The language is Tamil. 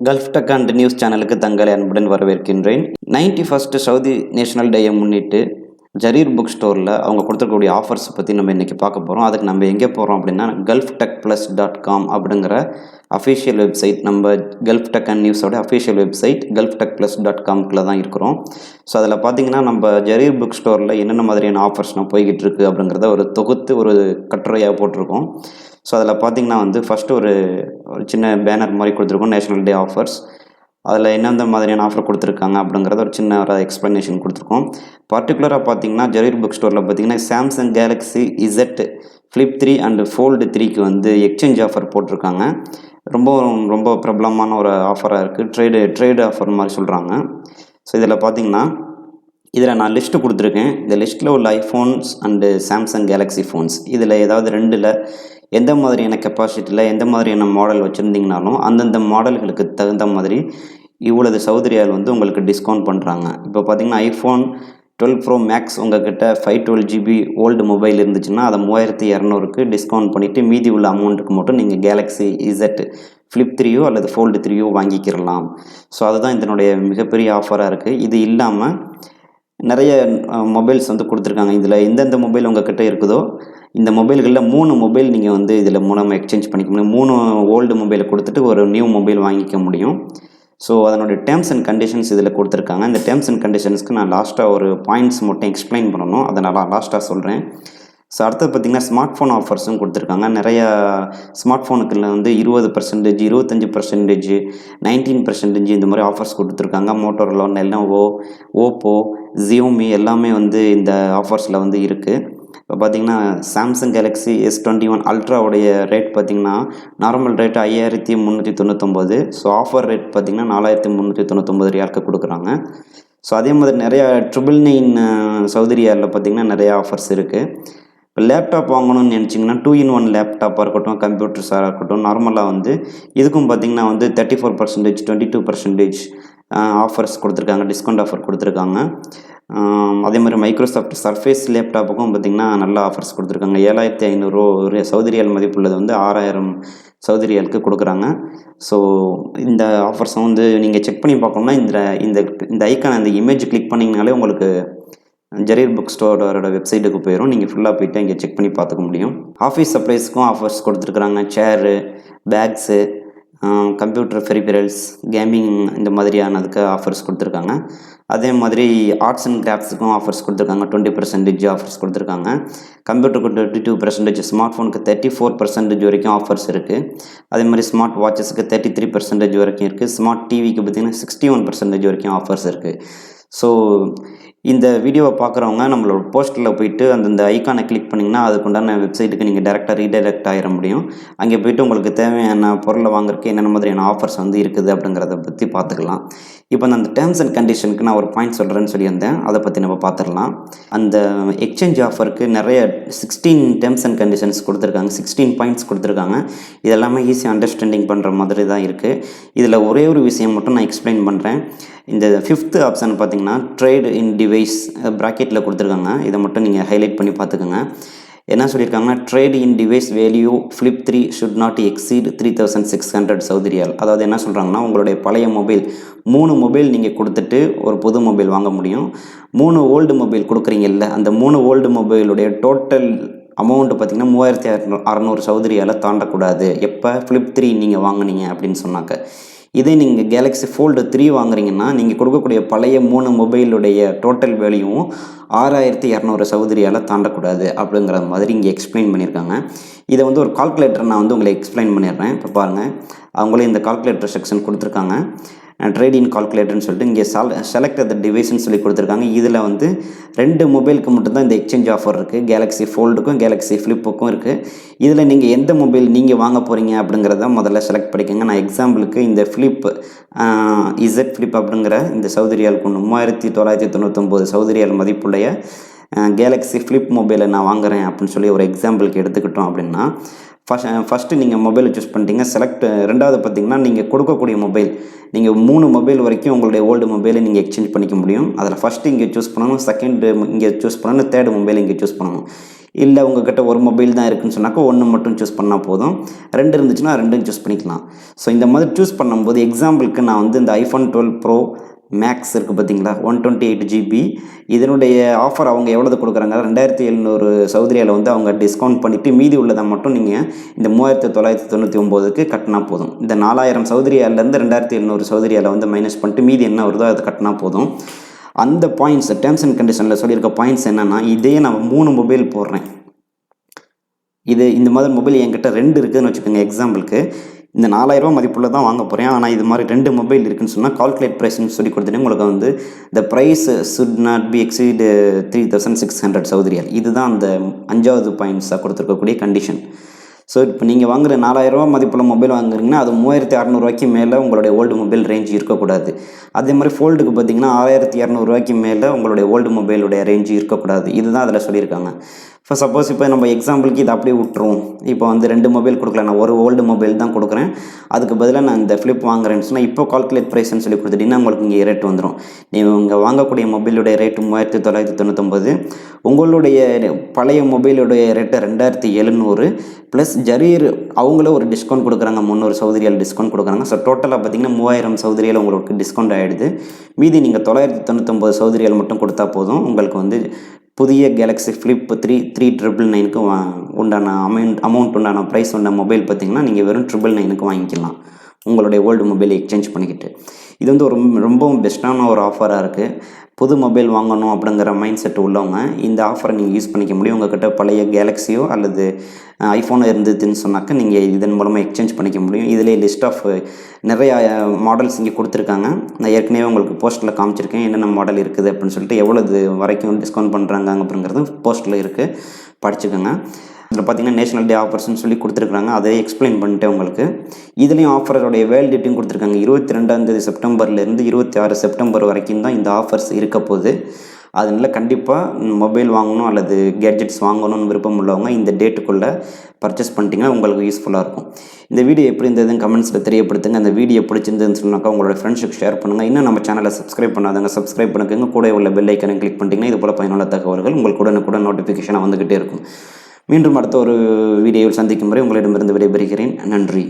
கல்ஃப் டெக் அண்ட் நியூஸ் சேனலுக்கு தங்களை அன்புடன் வரவேற்கின்றேன். 91st சவுதி நேஷனல் டேயை முன்னிட்டு ஜரீர் புக் ஸ்டோரில் அவங்க கொடுத்துருக்கக்கூடிய ஆஃபர்ஸ் பற்றி நம்ம இன்றைக்கி பார்க்க போகிறோம். அதுக்கு நம்ம எங்கே போகிறோம் அப்படின்னா gulftechplus.com அப்படிங்கிற அஃபிஷியல் வெப்சைட், நம்ம கல்ஃப் டெக் அண்ட் நியூஸோட அஃபிஷியல் வெப்சைட் gulftechplus.comக்குள்ள தான் இருக்கிறோம். ஸோ அதில் பார்த்தீங்கன்னா நம்ம ஜரீர் புக் ஸ்டோரில் என்னென்ன மாதிரியான ஆஃபர்ஸ்லாம் போய்கிட்டு இருக்குது அப்படிங்கிறத ஒரு தொகுத்து ஒரு கட்டுரையாக போட்டிருக்கோம். ஸோ அதில் பார்த்தீங்கன்னா ஃபஸ்ட்டு ஒரு சின்ன பேனர் மாதிரி கொடுத்துருக்கோம், நேஷனல் டே ஆஃபர்ஸ். அதில் எந்தெந்த மாதிரியான ஆஃபர் கொடுத்துருக்காங்க அப்படிங்கிறத ஒரு சின்ன ஒரு எக்ஸ்ப்ளனேஷன் கொடுத்துருக்கோம். பர்டிகுலராக பார்த்தீங்கன்னா ஜரீர் புக் ஸ்டோரில் பார்த்தீங்கன்னா Samsung Galaxy Z Flip 3 and Fold 3க்கு எக்ஸ்சேஞ்ச் ஆஃபர் போட்டிருக்காங்க. ரொம்ப ரொம்ப பிரபலமான ஒரு ஆஃபராக இருக்குது. ட்ரேடு ஆஃபர் மாதிரி சொல்கிறாங்க. ஸோ இதில் பார்த்தீங்கன்னா இதில் நான் லிஸ்ட்டு கொடுத்துருக்கேன். இந்த லிஸ்ட்டில் உள்ள iPhones and Samsung Galaxy phones இதில் ஏதாவது ரெண்டில் எந்த மாதிரியான கெப்பாசிட்டியில் எந்த மாதிரியான மாடல் வச்சுருந்தீங்கனாலும் அந்தந்த மாடல்களுக்கு தகுந்த மாதிரி இவ்வளவு சவுதி ரியால் உங்களுக்கு டிஸ்கவுண்ட் பண்ணுறாங்க. இப்போ பார்த்தீங்கன்னா ஐஃபோன் 12 ப்ரோ மேக்ஸ் உங்கள்கிட்ட 512 GB ஓல்டு மொபைல் இருந்துச்சுன்னா அதை 3200க்கு டிஸ்கவுண்ட் பண்ணிவிட்டு மீதி உள்ள அமௌண்ட்டுக்கு மட்டும் நீங்கள் கேலக்ஸி இசட் ஃப்ளிப் 3யோ அல்லது ஃபோல்டு 3யோ வாங்கிக்கிறலாம். ஸோ அதுதான் இதனுடைய மிகப்பெரிய ஆஃபராக இருக்குது. இது இல்லாமல் நிறைய மொபைல்ஸ் கொடுத்துருக்காங்க. இதில் எந்தெந்த மொபைல் உங்கள்கிட்ட இருக்குதோ இந்த மொபைல்களில் 3 மொபைல் நீங்கள் இதில் மூலமாக எக்ஸ்சேஞ்ச் பண்ணிக்க முடியும். 3 ஓல்டு மொபைலை கொடுத்துட்டு ஒரு நியூ மொபைல் வாங்கிக்க முடியும். ஸோ அதனுடைய டேர்ம்ஸ் அண்ட் கண்டிஷன்ஸ் இதில் கொடுத்துருக்காங்க. இந்த டேர்ம்ஸ் அண்ட் கண்டிஷன்ஸ்க்கு நான் லாஸ்ட்டாக ஒரு பாயிண்ட்ஸ் மட்டும் எக்ஸ்பிளைன் பண்ணணும், அதை நான் லாஸ்ட்டாக சொல்கிறேன். ஸோ அடுத்தது பார்த்திங்கன்னா ஸ்மார்ட் ஃபோன் ஆஃபர்ஸும் கொடுத்துருக்காங்க. நிறையா ஸ்மார்ட் ஃபோனுக்குள்ள 20%, 25%, 19% இந்த மாதிரி ஆஃபர்ஸ் கொடுத்துருக்காங்க. மோட்டோரோலா, லெனோவோ, ஓப்போ, ஜியோமி எல்லாமே இந்த ஆஃபர்ஸில் இருக்குது. இப்போ பார்த்தீங்கன்னா சாம்சங் கேலக்ஸி S21 அல்ட்ராவுடைய ரேட் பார்த்திங்கன்னா normal rate 5399. So offer rate பார்த்திங்கன்னா 4399 ரியாலுக்கு கொடுக்குறாங்க. ஸோ அதே மாதிரி நிறையா 999 சவுதி ரியாலில் பார்த்திங்கன்னா நிறையா ஆஃபர்ஸ் இருக்குது. இப்போ லேப்டாப் வாங்கணும்னு நினச்சிங்கன்னா 2-in-1 லேப்டாப்பாக இருக்கட்டும், கம்ப்யூட்டர்ஸாக இருக்கட்டும், நார்மலாக இதுக்கும் பார்த்திங்கன்னா 34%, 22% ஆஃபர்ஸ் கொடுத்துருக்காங்க, டிஸ்கவுண்ட் ஆஃபர் கொடுத்துருக்காங்க. அதே மாதிரி மைக்ரோசாஃப்ட் சர்ஃபேஸ் லேப்டாப்புக்கும் பார்த்திங்கன்னா நல்ல ஆஃபர்ஸ் கொடுத்துருக்காங்க. 7500 சவுதி ரியால் மதிப்புள்ளது 6000 சவுதி ரியாலுக்கு கொடுக்குறாங்க. ஸோ இந்த ஆஃபர்ஸை நீங்கள் செக் பண்ணி பார்க்கணும்னா இந்த ஐக்கான இந்த இமேஜ் கிளிக் பண்ணிங்கனாலே உங்களுக்கு ஜரீர் புக் ஸ்டோரோட வெப்சைட்டுக்கு போயிடும். நீங்கள் ஃபுல்லாக போய்ட்டு இங்கே செக் பண்ணி பார்த்துக்க முடியும். ஆஃபீஸ் சப்ளைஸ்க்கும் ஆஃபர்ஸ் கொடுத்துருக்குறாங்க. சேரு, பேக்ஸு, கம்ப்யூட்டர் பெரிஃபெரல்ஸ், கேமிங் இந்த மாதிரியானதுக்கு ஆஃபர்ஸ் கொடுத்துருக்காங்க. அதே மாதிரி ஆர்ட்ஸ் அண்ட் கிராஃப்ட்ஸுக்கும் ஆஃபர்ஸ் கொடுத்துருக்காங்க. 20% ஆஃபர்ஸ் கொடுத்துருக்காங்க. கம்ப்யூட்டருக்கு 22%, ஸ்மார்ட் ஃபோனுக்கு 34% வரைக்கும் ஆஃபர்ஸ் இருக்குது. அதே மாதிரி ஸ்மார்ட் வாட்சஸுக்கு 33% வரைக்கும் இருக்குது. ஸ்மார்ட் டிவிக்கு பார்த்திங்கன்னா 61% வரைக்கும் ஆஃபர்ஸ் இருக்குது. ஸோ இந்த வீடியோவை பார்க்குறவங்க நம்மளோட போஸ்டரில் போயிட்டு அந்த ஐக்கானை கிளிக் பண்ணிங்கன்னா அதுக்குண்டான வெப்சைட்டுக்கு நீங்கள் டேரெக்டாக ரீடைரக்ட் ஆகிட முடியும். அங்கே போய்ட்டு உங்களுக்கு தேவையான பொருளை வாங்குறதுக்கு என்னென்ன மாதிரியான ஆஃபர்ஸ் இருக்குது அப்படிங்கிறத பற்றி பார்த்துக்கலாம். இப்போ அந்த டேர்ம்ஸ் அண்ட் கண்டிஷனுக்கு நான் ஒரு பாயிண்ட் சொல்கிறேன்னு சொல்லியிருந்தேன், அதை பற்றி நம்ம பார்த்துடலாம். அந்த எக்ஸ்சேஞ்ச் ஆஃபருக்கு நிறைய 16 டேர்ம்ஸ் அண்ட் கண்டிஷன்ஸ் கொடுத்துருக்காங்க, 16 பாயிண்ட்ஸ் கொடுத்துருக்காங்க. இதெல்லாமே ஈஸியாக அண்டர்ஸ்டாண்டிங் பண்ணுற மாதிரி தான் இருக்குது. இதில் ஒரே ஒரு விஷயம் மட்டும் நான் எக்ஸ்பிளைன் பண்ணுறேன். இந்த 5th ஆப்ஷன் பார்த்திங்கன்னா ட்ரேட் இன் டிவைஸ் ப்ராக்கெட்டில் கொடுத்துருக்காங்க. இதை மட்டும் நீங்கள் ஹைலைட் பண்ணி பார்த்துக்கோங்க. என்ன சொல்லியிருக்காங்கன்னா trade in device value flip 3 should not exceed 3600 Saudi ரியால். அதாவது என்ன சொல்கிறாங்கன்னா உங்களுடைய பழைய மொபைல் 3 மொபைல் நீங்கள் கொடுத்துட்டு ஒரு புது மொபைல் வாங்க முடியும். 3 ஓல்டு மொபைல் கொடுக்குறீங்கல்ல, அந்த 3 ஓல்டு மொபைலுடைய டோட்டல் அமௌண்ட்டு பார்த்திங்கன்னா 3600 சவுதி ரியாலை தாண்டக்கூடாது. எப்போ ஃப்ளிப் 3 நீங்கள் வாங்கினீங்க அப்படின்னு சொன்னாக்க. இதே நீங்கள் கேலக்ஸி ஃபோல்டு 3 வாங்குறீங்கன்னா நீங்கள் கொடுக்கக்கூடிய பழைய 3 மொபைலுடைய டோட்டல் வேல்யூவும் 6200 சவுதி ரியாலை தாண்டக்கூடாது அப்படிங்கிற மாதிரி இங்கே எக்ஸ்பிளைன் பண்ணியிருக்காங்க. இதை ஒரு கால்குலேட்டர் நான் உங்களுக்கு எக்ஸ்பிளைன் பண்ணிடுறேன். இப்போ பாருங்கள், அவங்களே இந்த கால்குலேட்டர் செக்ஷன் கொடுத்துருக்காங்க. ட்ரேடிங் கால்குலேட்டர்னு சொல்லிட்டு இங்கே செலக்ட் த டிவைஸ்ன்னு சொல்லி கொடுத்துருக்காங்க. இதில் 2 மொபைலுக்கு மட்டும்தான் இந்த எக்ஸ்சேஞ்ச் ஆஃபர் இருக்குது. கேலக்ஸி ஃபோல்டுக்கும் கேலக்ஸி ஃப்ளிப்புக்கும் இருக்குது. இதில் நீங்கள் எந்த மொபைல் நீங்கள் வாங்க போகிறீங்க அப்படிங்கிறத முதல்ல செலக்ட் பண்ணிக்கோங்க. நான் எக்ஸாம்பிளுக்கு இந்த ஃப்ளிப் இசட் ஃப்ளிப் அப்படிங்கிற இந்த சவுதி ரியாலுக்கு 3999 சவுதி ரியால் மதிப்புடைய கேலக்ஸி ஃப்ளிப் மொபைலை நான் வாங்குகிறேன் அப்படின்னு சொல்லி ஒரு எக்ஸாம்பிளுக்கு எடுத்துக்கிட்டோம் அப்படின்னா ஃபஸ்ட்டு நீங்கள் மொபைலை சூஸ் பண்ணிட்டீங்க. ரெண்டாவது பார்த்தீங்கன்னா, நீங்கள் கொடுக்கக்கூடிய மொபைல், நீங்கள் 3 மொபைல் வரைக்கும் உங்களுடைய ஓல்டு மொபைலை நீங்கள் எக்ஸ்சேஞ்ச் பண்ணிக்க முடியும். அதில் ஃபஸ்ட்டு இங்கே சூஸ் பண்ணணும், செகண்டு இங்கே சூஸ் பண்ணணும், தேர்டு மொபைல் இங்கே சூஸ் பண்ணணும். இல்லை உங்கள்கிட்ட ஒரு மொபைல் தான் இருக்குதுன்னு சொன்னாக்கா 1 மட்டும் சூஸ் பண்ணால் போதும். 2 இருந்துச்சுன்னா 2ம் சூஸ் பண்ணிக்கலாம். ஸோ இந்த மாதிரி சூஸ் பண்ணும்போது எக்ஸாம்பிளுக்கு நான் வந்து இந்த iPhone 12 Pro Max இருக்குது பார்த்தீங்களா, 128 GB, இதனுடைய ஆஃபர் அவங்க எவ்வளவு கொடுக்குறாங்க, 2700 சவுதிரியாவில் வந்து அவங்க டிஸ்கவுண்ட் பண்ணிவிட்டு மீதி உள்ளதை மட்டும் நீங்கள் இந்த 3999க்கு கட்டினா போதும். இந்த 4000 சவுதிரியாலேருந்து 2700 சவுதிரியாவில் வந்து மைனஸ் பண்ணிட்டு மீதி என்ன வருதோ அதை கட்டினா போதும். அந்த பாயிண்ட்ஸ் டேர்ம்ஸ் அண்ட் கண்டிஷனில் சொல்லியிருக்க பாயிண்ட்ஸ் என்னென்னா, இதே நான் 3 மொபைல் போடுறேன், இந்த மாதிரி மொபைல் என்கிட்ட 2 இருக்குதுன்னு வச்சுக்கோங்க. எக்ஸாம்பிளுக்கு இந்த 4000 மதிப்புள்ள தான் வாங்க போகிறேன், ஆனால் இது மாதிரி 2 மொபைல் இருக்குதுன்னு சொன்னால் கால்குலேட் ப்ரைஸ்ன்னு சொல்லி கொடுத்துட்டு உங்களுக்கு வந்து the price should not be exceed 3600 சவுதிரியால். இதுதான் அந்த 5வது பாயிண்ட்ஸாக கொடுத்துருக்கக்கூடிய கண்டிஷன். ஸோ இப்போ நீங்கள் வாங்குகிற 4000 மதிப்புள்ள மொபைல் வாங்குறீங்கன்னா அது 3600 மேலே உங்களுடைய ஓல்டு மொபைல் ரேஞ்ச் இருக்கக்கூடாது. அதே மாதிரி ஃபோல்டுக்கு பார்த்தீங்கன்னா 6200 மேலே உங்களுடைய ஓல்டு மொபைலுடைய ரேஞ்சு இருக்கக்கூடாது. இதுதான் அதில் சொல்லியிருக்காங்க. இப்போ சப்போஸ் இப்போ நம்ம எக்ஸாம்பிளுக்கு இதை அப்படியே விட்டுருவோம். இப்போ வந்து 2 மொபைல் கொடுக்கல, நான் ஒரு ஓல்டு மொபைல் தான் கொடுக்குறேன், அதுக்கு பதிலாக நான் இந்த ஃப்ளிப் வாங்குறேன்னு சொன்னால் இப்போ கால்குலேட் ப்ரைஸ்ன்னு சொல்லி கொடுத்துட்டிங்கன்னா உங்களுக்கு இங்கே ரேட் வந்துடும். நீங்கள் வாங்கக்கூடிய மொபைலுடைய ரேட்டு 3999, உங்களுடைய பழைய மொபைலுடைய ரேட்டு 2700 ப்ளஸ் ஜரீர் அவங்களே ஒரு டிஸ்கவுண்ட் கொடுக்குறாங்க, 300 சவுதிரியால் டிஸ்கவுண்ட் கொடுக்குறாங்க. ஸோ டோட்டலாக பார்த்தீங்கன்னா 3000 சவுதிரியால் உங்களுக்கு டிஸ்கவுண்ட் ஆகிடுது. மீதி நீங்கள் 999 சவுதிரியால் மட்டும் கொடுத்தா போதும். உங்களுக்கு வந்து புதிய கேலக்ஸி ஃப்ளிப் 3999க்கு உண்டான அமௌண்ட் உண்டான ப்ரைஸ் உண்டான மொபைல் பார்த்திங்கன்னா நீங்கள் வெறும் 999க்கு வாங்கிக்கலாம், உங்களுடைய ஓல்டு மொபைலை எக்ஸ்சேஞ்ச் பண்ணிக்கிட்டு. இது வந்து ஒரு ரொம்பவும் பெஸ்ட்டான ஒரு ஆஃபராக இருக்குது. புது மொபைல் வாங்கணும் அப்படிங்கிற மைண்ட் செட் உள்ளவங்க இந்த ஆஃபரை நீங்கள் யூஸ் பண்ணிக்க முடியும். உங்கள்கிட்ட பழைய கேலக்ஸியோ அல்லது ஐஃபோனோ இருந்ததுன்னு சொன்னாக்க நீங்கள் இதன் மூலமாக எக்ஸ்சேஞ்ச் பண்ணிக்க முடியும். இதிலே லிஸ்ட் ஆஃப் நிறையா மாடல்ஸ் இங்கே கொடுத்துருக்காங்க. நான் ஏற்கனவே உங்களுக்கு போஸ்ட்டில் காமிச்சிருக்கேன் என்னென்ன மாடல் இருக்குது அப்படின்னு சொல்லிட்டு, எவ்வளவு வரைக்கும் டிஸ்கவுண்ட் பண்ணுறாங்க அப்படிங்கிறது போஸ்ட்டில் இருக்குது, படிச்சுக்கோங்க. இதில் பார்த்தீங்கன்னா நேஷனல் டே ஆஃபர்ஸ்னு சொல்லி கொடுத்துருக்காங்க, அதை எக்ஸ்பிளைன் பண்ணிட்டேன் உங்களுக்கு. இதுலேயும் ஆஃபரோடைய வேலிடிட்டியும் கொடுத்துருக்காங்க. 22 செப்டம்பர்லேருந்து 26 செப்டம்பர் வரைக்கும் தான் இந்த ஆஃபர்ஸ் இருக்க போகுது. அதனால் கண்டிப்பாக மொபைல் வாங்கணும் அல்லது கேட்ஜெட்ஸ் வாங்கணும்னு விருப்பம் உள்ளவங்க இந்த டேட்டுக்குள்ளே பர்ச்சேஸ் பண்ணிட்டீங்கன்னா உங்களுக்கு யூஸ்ஃபுல்லாக இருக்கும். இந்த வீடியோ எப்படி இருந்ததுன்னு கமெண்ட்ஸில் தெரியப்படுத்துங்க. அந்த வீடியோ பிடிச்சிருந்ததுன்னு சொன்னாக்கா உங்களோட ஃப்ரெண்ட்ஸுக்கு ஷேர் பண்ணுங்கள். இன்னும் நம்ம சேனலை சப்ஸ்கிரைப் பண்ணாதவங்க சப்ஸ்கிரைப் பண்ணிக்கோங்க. கூட உள்ள பெல் ஐக்கனை கிளிக் பண்ணிட்டீங்கன்னா இது போல் பயனுள்ள தகவல்கள் உங்களுக்கு உடனுக்குடன் நோட்டிஃபிகேஷனாக வந்துக்கிட்டே இருக்கும். மீண்டும் அடுத்த ஒரு வீடியோவில் சந்திக்கும் வரை உங்களிடமிருந்து விடைபெறுகிறேன். நன்றி.